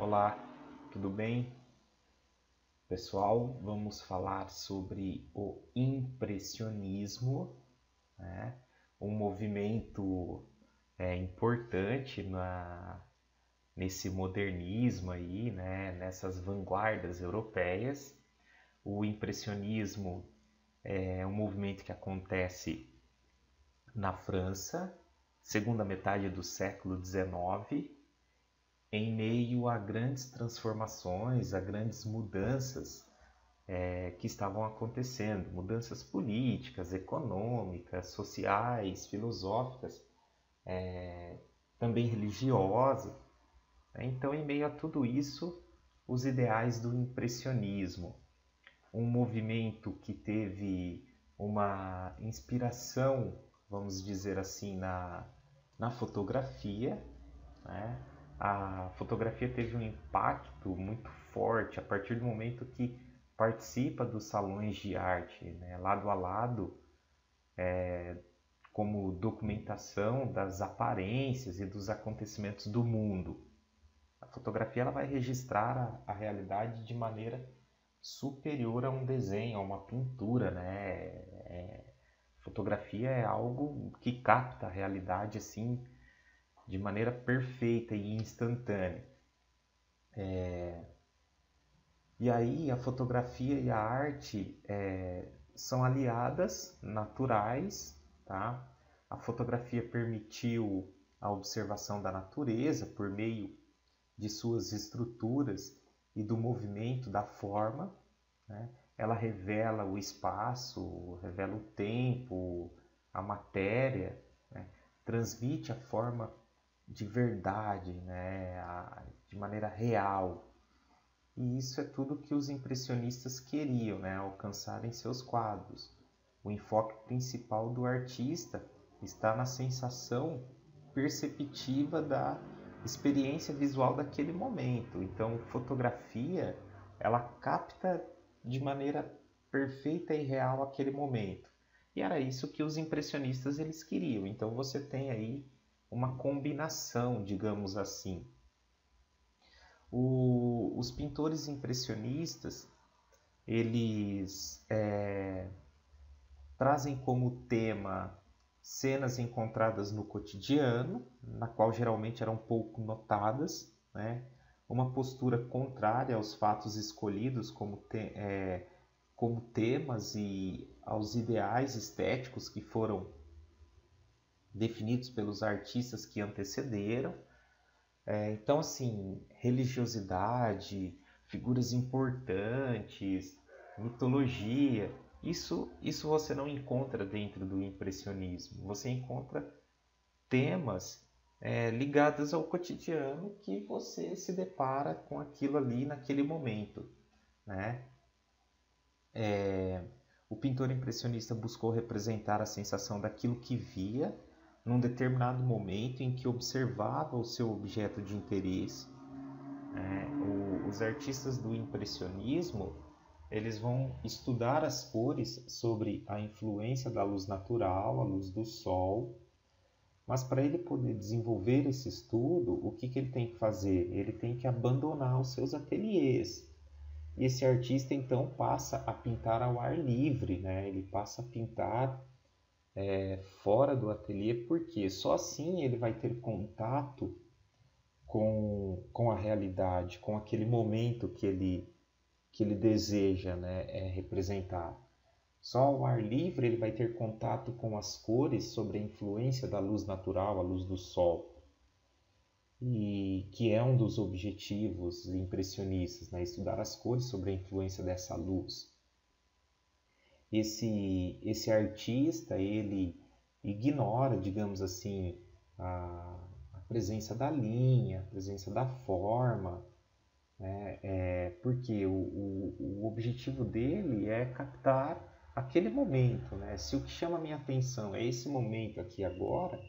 Olá, tudo bem? Pessoal, vamos falar sobre o impressionismo, né? Um movimento importante nesse modernismo aí, né? Nessas vanguardas europeias. O impressionismo é um movimento que acontece na França, segunda metade do século XIX, em meio a grandes transformações, a grandes mudanças que estavam acontecendo, mudanças políticas, econômicas, sociais, filosóficas, também religiosas. Então, em meio a tudo isso, os ideais do impressionismo, um movimento que teve uma inspiração, vamos dizer assim, na fotografia, né? A fotografia teve um impacto muito forte a partir do momento que participa dos salões de arte, né? Lado a lado, como documentação das aparências e dos acontecimentos do mundo. A fotografia ela vai registrar a realidade de maneira superior a um desenho, a uma pintura, né? Fotografia é algo que capta a realidade assim de maneira perfeita e instantânea. E aí a fotografia e a arte são aliadas naturais, tá? A fotografia permitiu a observação da natureza por meio de suas estruturas e do movimento da forma, né? Ela revela o espaço, revela o tempo, a matéria, né? Transmite a forma de verdade, né? De maneira real. E isso é tudo que os impressionistas queriam, né, alcançar em seus quadros. O enfoque principal do artista está na sensação perceptiva da experiência visual daquele momento. Então, fotografia, ela capta de maneira perfeita e real aquele momento. E era isso que os impressionistas eles queriam. Então, você tem aí uma combinação, digamos assim. Os pintores impressionistas eles trazem como tema cenas encontradas no cotidiano, na qual geralmente eram pouco notadas, né? Uma postura contrária aos fatos escolhidos como temas e aos ideais estéticos que foram definidos pelos artistas que antecederam. Então, assim, religiosidade, figuras importantes, mitologia, isso você não encontra dentro do impressionismo. Você encontra temas ligados ao cotidiano que você se depara com aquilo ali naquele momento, né? O pintor impressionista buscou representar a sensação daquilo que via num determinado momento em que observava o seu objeto de interesse. Os artistas do impressionismo eles vão estudar as cores sobre a influência da luz natural, a luz do sol, mas para ele poder desenvolver esse estudo, o que ele tem que fazer? Ele tem que abandonar os seus ateliês. E esse artista então passa a pintar ao ar livre, né? Ele passa a pintar fora do ateliê, porque só assim ele vai ter contato com a realidade, com aquele momento que ele deseja, né, representar. Só ao ar livre ele vai ter contato com as cores sobre a influência da luz natural, a luz do sol, e que é um dos objetivos impressionistas, né, estudar as cores sobre a influência dessa luz. Esse artista ele ignora, digamos assim, a presença da linha, a presença da forma, né? Porque o objetivo dele é captar aquele momento, né? Se o que chama a minha atenção é esse momento aqui agora,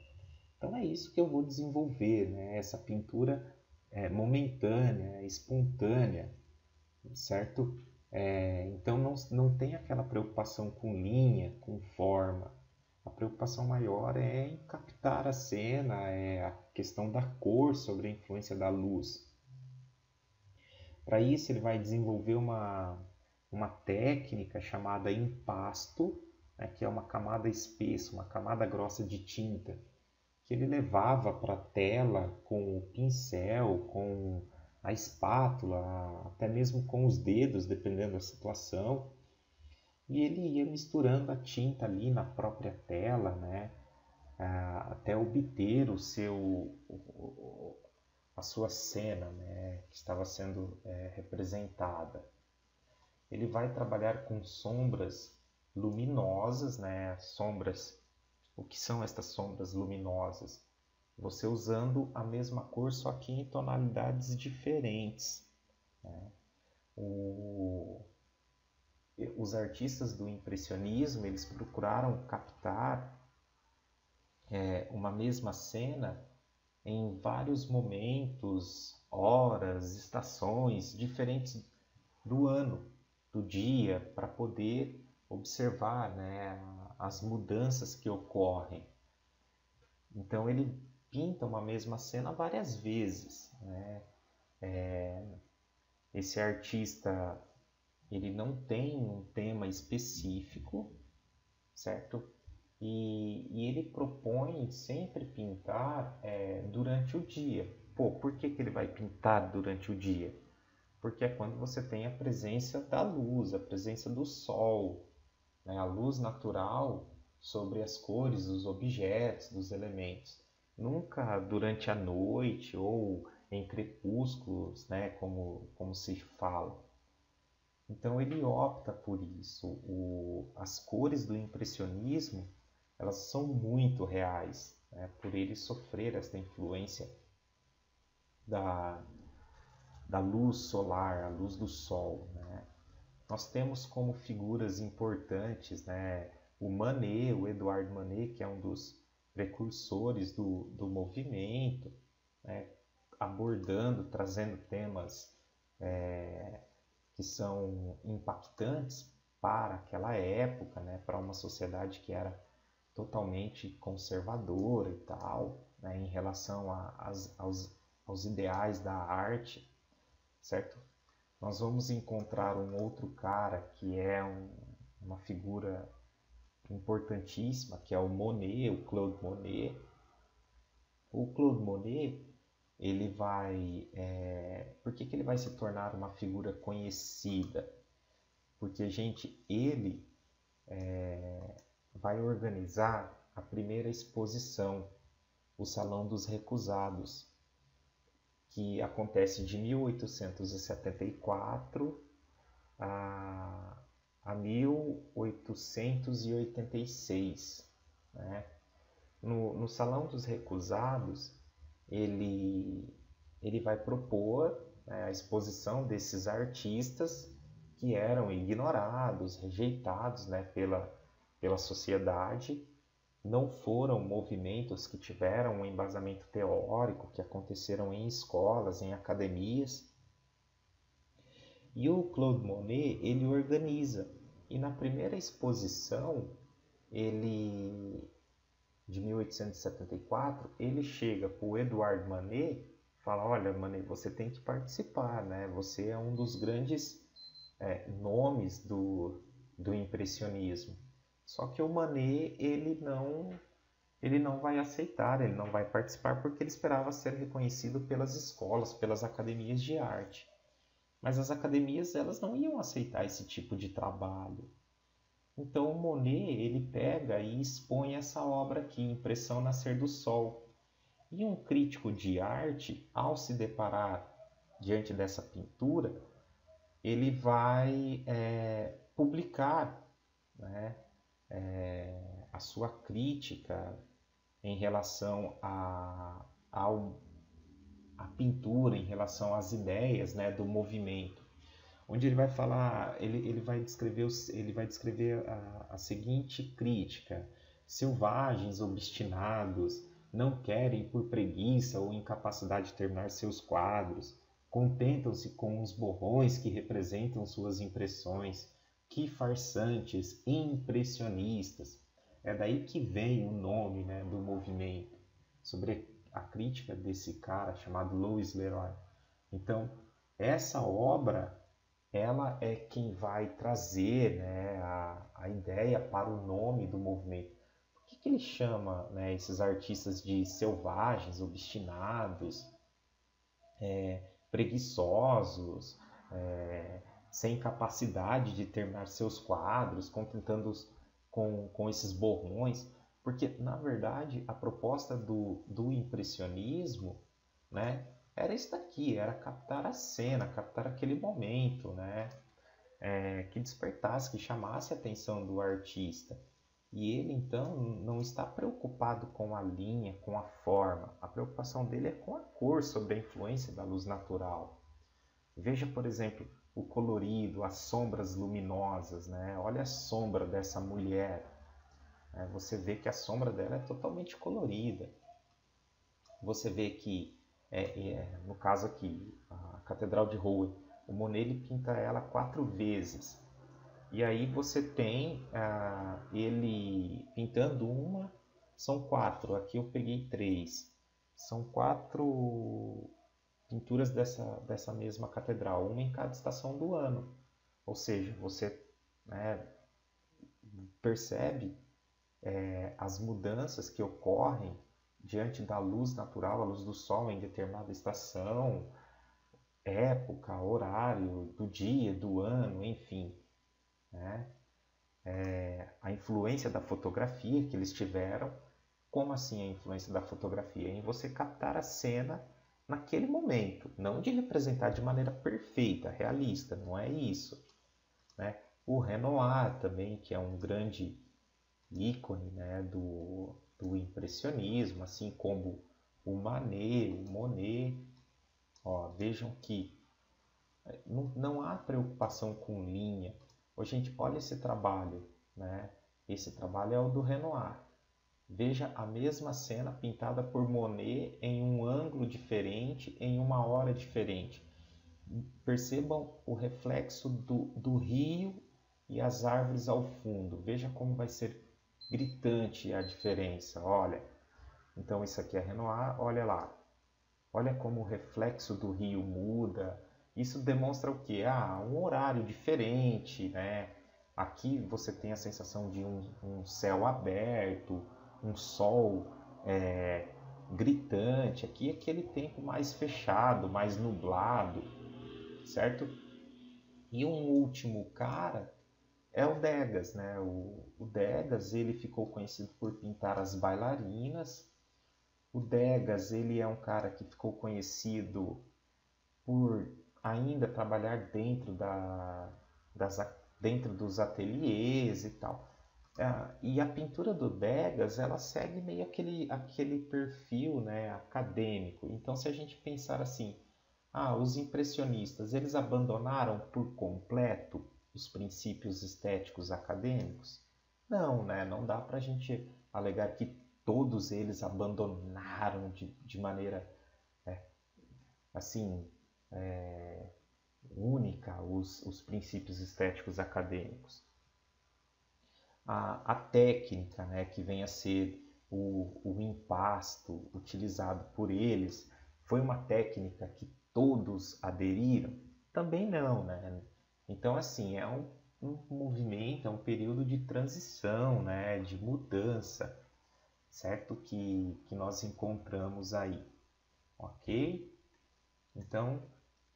então é isso que eu vou desenvolver, né? Essa pintura momentânea, espontânea, certo? Então não tem aquela preocupação com linha, com forma. A preocupação maior é em captar a cena, é a questão da cor sobre a influência da luz. Para isso, ele vai desenvolver uma técnica chamada impasto, né, que é uma camada espessa, uma camada grossa de tinta, que ele levava para a tela com o pincel, com a espátula, até mesmo com os dedos, dependendo da situação. E ele ia misturando a tinta ali na própria tela, né, até obter a sua cena, né, que estava sendo representada. Ele vai trabalhar com sombras luminosas, né, sombras. O que são estas sombras luminosas? Você usando a mesma cor, só que em tonalidades diferentes, né? Os artistas do impressionismo, eles procuraram captar uma mesma cena em vários momentos, horas, estações diferentes do ano, do dia, para poder observar, né, as mudanças que ocorrem. Então ele pinta uma mesma cena várias vezes, né? Esse artista, ele não tem um tema específico, certo? E ele propõe sempre pintar durante o dia. Pô, por que ele vai pintar durante o dia? Porque é quando você tem a presença da luz, a presença do sol, né? A luz natural sobre as cores dos objetos, dos elementos. Nunca durante a noite ou em crepúsculos, né? Como se fala. Então ele opta por isso. As cores do impressionismo, elas são muito reais, né? Por ele sofrer essa influência da, da luz solar, a luz do sol, né? Nós temos como figuras importantes, né, o Manet, o Edouard Manet, que é um dos precursores do movimento, né, abordando, trazendo temas que são impactantes para aquela época, né, para uma sociedade que era totalmente conservadora e tal, né, em relação aos ideais da arte, certo? Nós vamos encontrar um outro cara que é uma figura importantíssima, que é o Monet, o Claude Monet. O Claude Monet, ele vai... por que ele vai se tornar uma figura conhecida? Porque, gente, ele vai organizar a primeira exposição, o Salão dos Recusados, que acontece de 1874 a 1886. Né? No Salão dos Recusados, ele vai propor, né, a exposição desses artistas que eram ignorados, rejeitados, né, pela sociedade. Não foram movimentos que tiveram um embasamento teórico, que aconteceram em escolas, em academias. E o Claude Monet, ele organiza. E na primeira exposição, de 1874, ele chega para o Edouard Manet e fala: olha, Manet, você tem que participar, né? Você é um dos grandes nomes do impressionismo. Só que o Manet, ele não vai aceitar, ele não vai participar, porque ele esperava ser reconhecido pelas escolas, pelas academias de arte. Mas as academias, elas não iam aceitar esse tipo de trabalho. Então o Monet, ele pega e expõe essa obra aqui, Impressão Nascer do Sol. E um crítico de arte, ao se deparar diante dessa pintura, ele vai publicar, né, a sua crítica em relação à pintura, em relação às ideias, né, do movimento. Onde ele vai falar, ele vai descrever a seguinte crítica: selvagens, obstinados, não querem por preguiça ou incapacidade terminar seus quadros, contentam-se com os borrões que representam suas impressões, que farsantes, impressionistas. É daí que vem o nome, né, do movimento, sobre a crítica desse cara chamado Louis Leroy. Então, essa obra, ela é quem vai trazer, né, a ideia para o nome do movimento. Por que ele chama, né, esses artistas de selvagens, obstinados, preguiçosos, sem capacidade de terminar seus quadros, contentando-os com esses borrões? Porque, na verdade, a proposta do impressionismo, né, era isso daqui, era captar a cena, captar aquele momento, né, que despertasse, que chamasse a atenção do artista. E ele, então, não está preocupado com a linha, com a forma. A preocupação dele é com a cor, sobre a influência da luz natural. Veja, por exemplo, o colorido, as sombras luminosas, né? Olha a sombra dessa mulher. Você vê que a sombra dela é totalmente colorida. Você vê que, no caso aqui, a Catedral de Rouen, o Monet ele pinta ela 4 vezes. E aí você tem ele pintando uma, são 4. Aqui eu peguei 3. São 4 pinturas dessa mesma catedral, uma em cada estação do ano. Ou seja, você, né, percebe as mudanças que ocorrem diante da luz natural, a luz do sol em determinada estação, época, horário do dia, do ano, enfim, né? A influência da fotografia que eles tiveram. Como assim a influência da fotografia? Em você captar a cena naquele momento, não de representar de maneira perfeita, realista, não é isso, né? O Renoir também, que é um grande ícone, né, do impressionismo, assim como o Manet, o Monet. Ó, vejam que não há preocupação com linha. Ô, gente, olha esse trabalho, né? Esse trabalho é o do Renoir. Veja a mesma cena pintada por Monet em um ângulo diferente, em uma hora diferente. Percebam o reflexo do rio e as árvores ao fundo. Veja como vai ser gritante a diferença. Olha, então isso aqui é Renoir, olha lá. Olha como o reflexo do rio muda. Isso demonstra o quê? Um horário diferente, né? Aqui você tem a sensação de um céu aberto, um sol gritante. Aqui é aquele tempo mais fechado, mais nublado, certo? E um último cara é o Degas, né? O Degas, ele ficou conhecido por pintar as bailarinas. O Degas, ele é um cara que ficou conhecido por ainda trabalhar dentro dos ateliês e tal. E a pintura do Degas, ela segue meio aquele perfil, né, acadêmico. Então, se a gente pensar assim, os impressionistas, eles abandonaram por completo os princípios estéticos acadêmicos? Não, né? Não dá para a gente alegar que todos eles abandonaram de maneira assim única os princípios estéticos acadêmicos. A técnica, né, que vem a ser o impasto utilizado por eles, foi uma técnica que todos aderiram? Também não, né? Então, assim, é um movimento, é um período de transição, né, de mudança, certo? Que nós encontramos aí, ok? Então,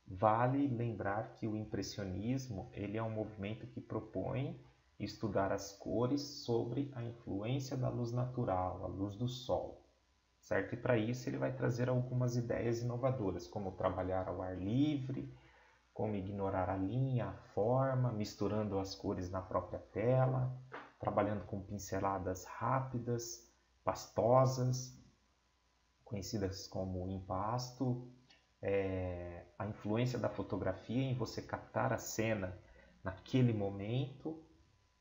vale lembrar que o impressionismo ele é um movimento que propõe estudar as cores sobre a influência da luz natural, a luz do sol, certo? E para isso ele vai trazer algumas ideias inovadoras, como trabalhar ao ar livre, como ignorar a linha, a forma, misturando as cores na própria tela, trabalhando com pinceladas rápidas, pastosas, conhecidas como impasto. A influência da fotografia em você captar a cena naquele momento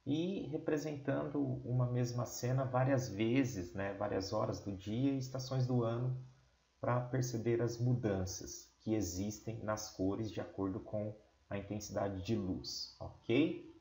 e representando uma mesma cena várias vezes, né, várias horas do dia e estações do ano, para perceber as mudanças que existem nas cores de acordo com a intensidade de luz, ok?